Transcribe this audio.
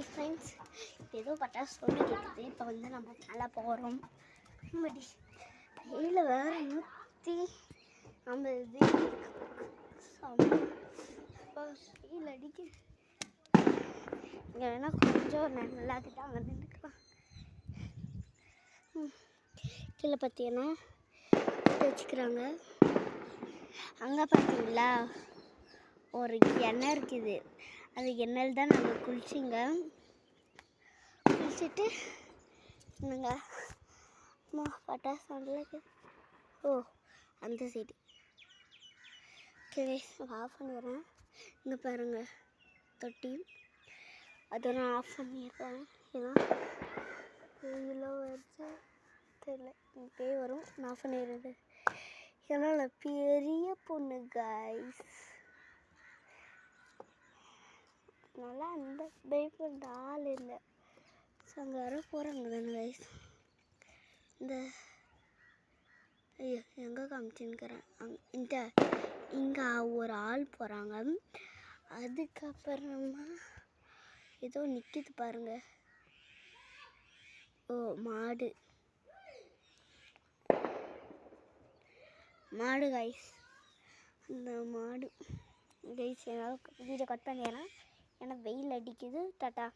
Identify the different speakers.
Speaker 1: Hi friends, ஏதோ பட்டாசு சொல்லி கேட்குது. இப்போ வந்து நம்ம மேலே போகிறோம். வெயில் வேறு 150 வெயில் அடிக்குது. இங்கே வேணால் கொஞ்சம் நல்லாக்கிட்ட அங்கே நின்றுக்கலாம். கீழே பார்த்தீங்கன்னா வச்சுக்கிறாங்க. அங்கே பார்த்தீங்களா ஒரு எண்ணெய் இருக்குது. அது எண்ணெயில் தான் நாங்கள் குளிச்சிங்க. குளிச்சுட்டு என்னங்க பட்டாசு சவுண்டில் அந்த சைடு ஆஃப் பண்ணிடுறேன். இங்கே பாருங்கள் தொட்டி, அதை நான் ஆஃப் பண்ணிடுறேன். ஏன்னா இவ்வளோ வச்சு தெரியல, இப்போயே வரும். நான் ஆஃப் பண்ணிடுறது. ஏன்னா நான் பெரிய பொண்ணு கைஸ், நல்லா அந்த பயப்படுற ஆள் இல்லை. ஸோ அங்கே வர போகிறாங்க தானே கைஸ். இந்த ஐயோ எங்கே காமிச்சுன்னுக்கிறேன், இங்கே ஒரு ஆள் போகிறாங்க. அதுக்கப்புறமா ஏதோ நிற்கிது பாருங்க. மாடு கைஸ். அந்த மாடு கைஸ் என்னால் வீடியோ கட் பண்ணிடுறேன். ஏன்னா வெயில் அடிக்குது. டாட்டா.